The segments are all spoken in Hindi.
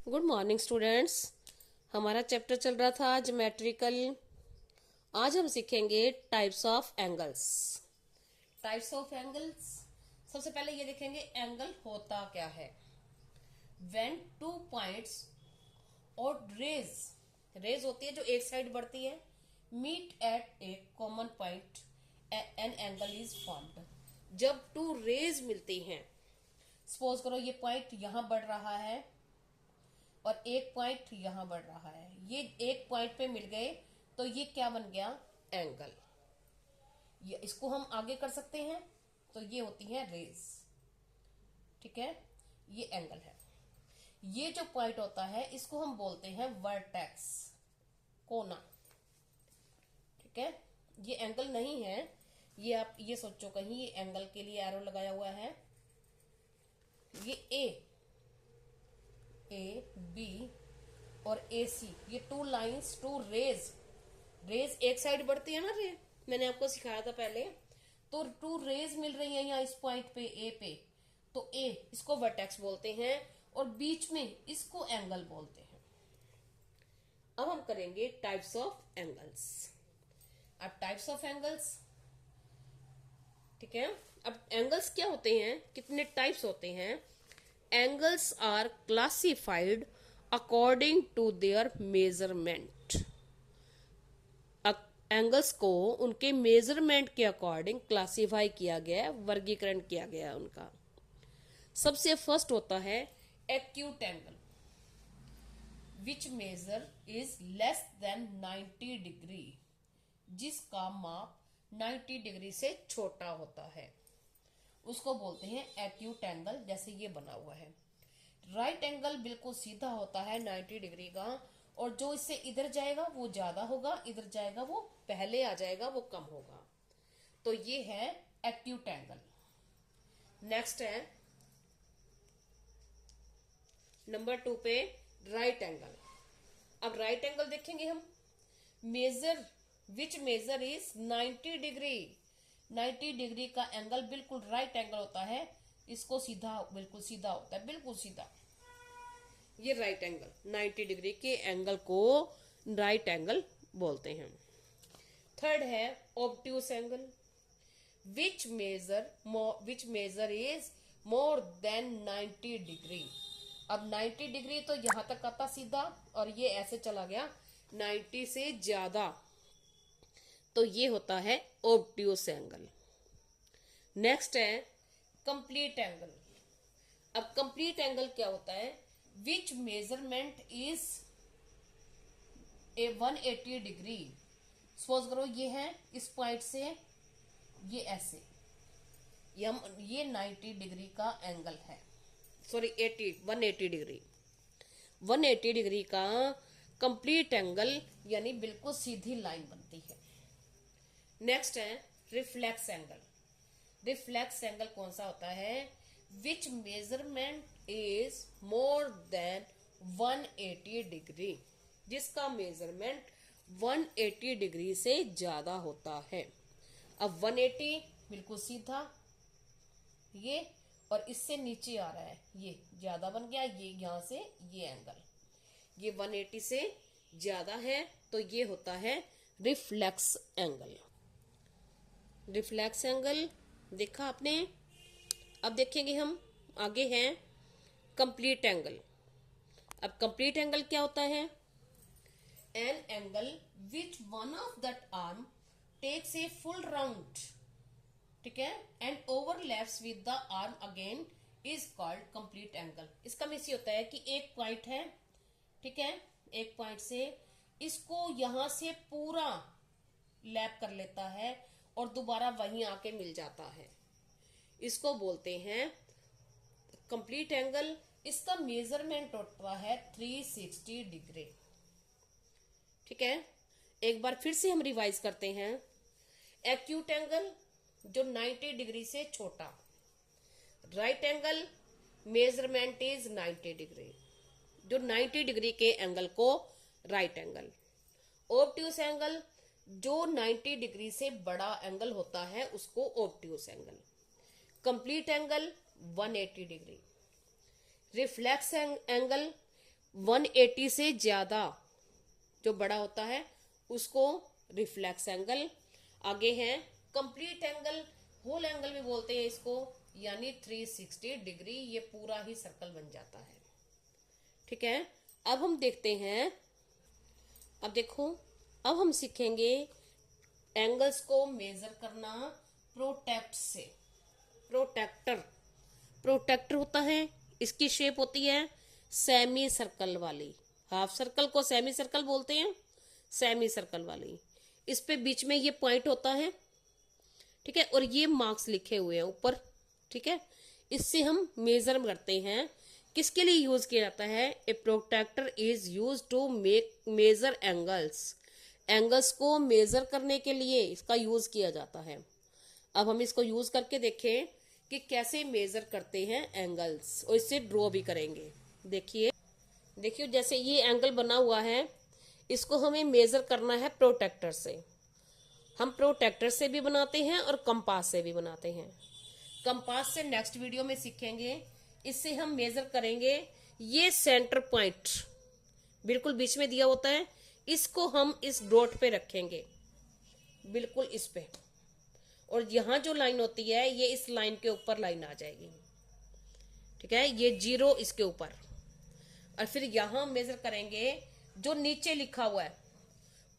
Good morning students. हमारा चैप्टर चल रहा था ज्योमेट्रिकल। आज हम सीखेंगे types of angles. Types of angles, सबसे पहले ये देखेंगे एंगल होता क्या है। व्हेन टू पॉइंट्स और रेज होती है जो एक साइड बढ़ती है, meet at a common point an angle is formed. जब टू रेज मिलती हैं, सपोज करो ये पॉइंट यहां बढ़ रहा है और एक पॉइंट यहां बढ़ रहा है, ये एक पॉइंट पे मिल गए तो ये क्या बन गया, एंगल। ये इसको हम आगे कर सकते हैं, तो ये होती है रेज। ठीक है, ये एंगल है। ये जो पॉइंट होता है इसको हम बोलते हैं वर्टेक्स, कोना। ठीक है, ये एंगल नहीं है। ये आप ये सोचो कहीं ये एंगल के लिए एरो लगाया हुआ है। ये ए बी और ए सी, ये two lines, two rays. Rays एक साइड बढ़ती है ना, रे मैंने आपको सिखाया था पहले। तो टू रेज मिल रही है यहाँ इस पॉइंट पे ए पे, तो ए इसको वर्टेक्स बोलते हैं और बीच में इसको एंगल बोलते हैं। अब हम करेंगे टाइप्स ऑफ एंगल्स। अब टाइप्स ऑफ एंगल्स, ठीक है। अब एंगल्स क्या होते हैं, कितने टाइप्स होते हैं। Angles are classified according to their measurement. Angles को उनके मेजरमेंट के अकॉर्डिंग क्लासिफाई किया गया है, वर्गीकरण किया गया है उनका। सबसे फर्स्ट होता है acute angle, which measure is less than 90 degree, जिसका माप 90 डिग्री से छोटा होता है, उसको बोलते हैं एक्यूट एंगल। जैसे ये बना हुआ है, राइट एंगल बिल्कुल सीधा होता है 90 डिग्री का, और जो इससे इधर जाएगा वो ज्यादा होगा, इधर जाएगा वो पहले आ जाएगा, वो कम होगा। तो ये है एक्यूट एंगल। नेक्स्ट है नंबर 2 पे राइट एंगल। अब राइट एंगल देखेंगे हम, measure which measure is 90 degree. 90 degree का एंगल बिल्कुल राइट एंगल होता है, इसको सीधा, बिल्कुल सीधा होता है, बिल्कुल सीधा। ये राइट एंगल, 90 डिग्री के एंगल को राइट एंगल बोलते हैं। थर्ड है obtuse angle, which measure is more than 90 degree. अब 90 डिग्री तो यहां तक आता सीधा, और ये ऐसे चला गया 90 से ज्यादा, तो ये होता है ऑब्ट्यूस एंगल। नेक्स्ट है कंप्लीट एंगल। अब कंप्लीट एंगल क्या होता है, which measurement is a 180 degree. Suppose करो ये है इस पॉइंट से ये ऐसे, ये 90 डिग्री का एंगल है, सॉरी 180 डिग्री। 180 डिग्री का कंप्लीट एंगल यानी बिल्कुल सीधी लाइन बनती है। नेक्स्ट है रिफ्लेक्स एंगल। रिफ्लेक्स एंगल कौन सा होता है, which measurement is more than 180 degree, जिसका मेजरमेंट 180 डिग्री से ज्यादा होता है। अब 180 बिल्कुल सीधा ये, और इससे नीचे आ रहा है, ये ज्यादा बन गया, ये यहां से ये एंगल, ये 180 से ज्यादा है, तो ये होता है रिफ्लेक्स एंगल। रिफ्लेक्स एंगल देखा आपने। अब देखेंगे हम आगे हैं कंप्लीट एंगल। अब कंप्लीट एंगल क्या होता है, an angle which one of that arm takes a full round, ठीक है, and overlaps with the arm again is called complete angle. इसका मीन्स ये होता है कि एक पॉइंट है, ठीक है, एक पॉइंट से इसको यहां से पूरा लैप कर लेता है और दोबारा वहीं आके मिल जाता है, इसको बोलते हैं कंप्लीट एंगल। इसका मेजरमेंट होता है 360 डिग्री। ठीक है, एक बार फिर से हम रिवाइज करते हैं। एक्यूट एंगल जो 90 डिग्री से छोटा, right angle measurement is 90 degree, जो 90 डिग्री के एंगल को राइट एंगल। ऑब्ट्यूस एंगल जो 90 डिग्री से बड़ा एंगल होता है उसको obtuse angle. Complete angle 180 degree. Reflex angle 180 से ज्यादा जो बड़ा होता है उसको रिफ्लेक्स एंगल। आगे है कंप्लीट एंगल, होल एंगल भी बोलते हैं इसको, यानी 360 डिग्री, ये पूरा ही सर्कल बन जाता है। ठीक है, अब हम देखते हैं, अब देखो, अब हम सीखेंगे एंगल्स को मेजर करना प्रोटेक्ट से। प्रोटेक्टर होता है, इसकी शेप होती है सेमी सर्कल वाली। हाफ सर्कल को सेमी सर्कल बोलते हैं, सेमी सर्कल वाली। इस पे बीच में ये पॉइंट होता है, ठीक है, और ये मार्क्स लिखे हुए हैं ऊपर। ठीक है, इससे हम मेजर करते हैं। किसके लिए यूज किया जाता है? A protractor is use to measure angles को मेजर करने के लिए इसका यूज किया जाता है। अब हम इसको यूज करके देखें कि कैसे मेजर करते हैं एंगल्स, और इससे ड्रॉ भी करेंगे। देखिए जैसे ये एंगल बना हुआ है, इसको हमें मेजर करना है प्रोटेक्टर से। हम प्रोटेक्टर से भी बनाते हैं और कंपास से भी बनाते हैं। कंपास से नेक्स्ट वीडियो में सीखेंगे। इससे हम मेजर करेंगे ये सेंटर पॉइंट बिल्कुल बीच में दिया होता है, इसको हम इस डॉट पे रखेंगे, बिल्कुल इस पे, और यहां जो लाइन होती है ये इस लाइन के ऊपर लाइन आ जाएगी। ठीक है, ये 0 इसके ऊपर, और फिर यहां मेजर करेंगे जो नीचे लिखा हुआ है,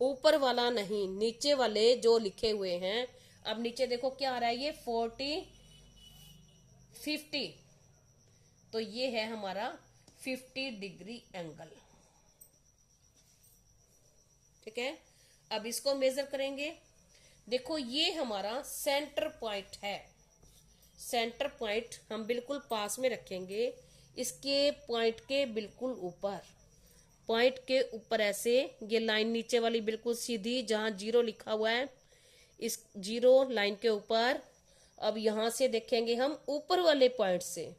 ऊपर वाला नहीं, नीचे वाले जो लिखे हुए हैं। अब नीचे देखो क्या आ रहा है, ये 40 50, तो ये है हमारा 50 डिग्री एंगल। ठीक है, अब इसको मेजर करेंगे। देखो ये हमारा सेंटर पॉइंट है, सेंटर पॉइंट हम बिल्कुल पास में रखेंगे, इसके पॉइंट के बिल्कुल ऊपर, पॉइंट के ऊपर ऐसे ये लाइन नीचे वाली बिल्कुल सीधी, जहां 0 लिखा हुआ है, इस 0 लाइन के ऊपर। अब यहां से देखेंगे हम ऊपर वाले पॉइंट से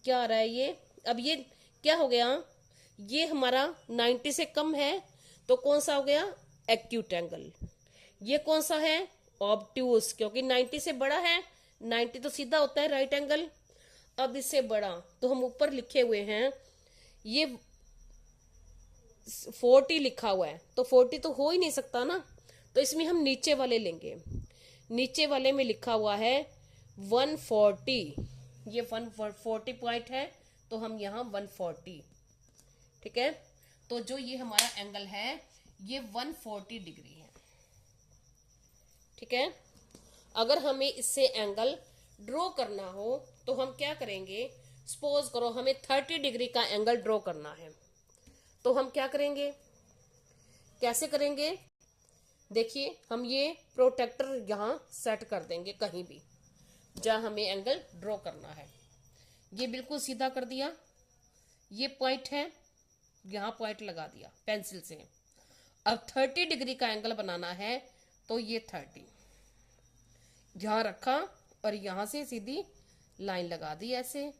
क्या आ रहा है ये। अब ये क्या हो गया, ये हमारा 90 से कम है, तो कौन सा हो गया? Acute angle. ये कौन सा है? ऑब्ट्यूस, क्योंकि 90 से बड़ा है। 90 तो सीधा होता है राइट एंगल। अब इससे बड़ा तो हम ऊपर लिखे हुए हैं, ये 40 लिखा हुआ है, तो 40 तो हो ही नहीं सकता ना, तो इसमें हम नीचे वाले लेंगे। नीचे वाले में लिखा हुआ है 140, ये 140 पॉइंट है, तो हम यहाँ 140। ठीक है, तो जो ये हमारा एंगल है ये 140 डिग्री है। ठीक है, अगर हमें इससे एंगल ड्रॉ करना हो तो हम क्या करेंगे? सपोज करो हमें 30 डिग्री का एंगल ड्रॉ करना है, तो हम क्या करेंगे, कैसे करेंगे? देखिए, हम ये प्रोटेक्टर यहां सेट कर देंगे कहीं भी जहां हमें एंगल ड्रॉ करना है। ये बिल्कुल सीधा कर दिया, ये पॉइंट है, यहां पॉइंट लगा दिया पेंसिल से। अब 30 डिग्री का एंगल बनाना है, तो ये 30 यहां रखा और यहां से सीधी लाइन लगा दी ऐसे,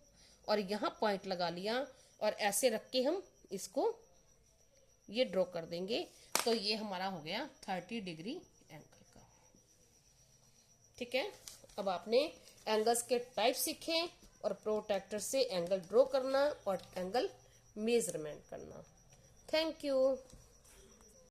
और यहां पॉइंट लगा लिया, और ऐसे रख के हम इसको ये ड्रॉ कर देंगे, तो ये हमारा हो गया 30 डिग्री एंगल का। ठीक है, अब आपने एंगल्स के टाइप सीखे और प्रोटेक्टर से एंगल ड्रॉ करना और एंगल मेजरमेंट करना। Thank you.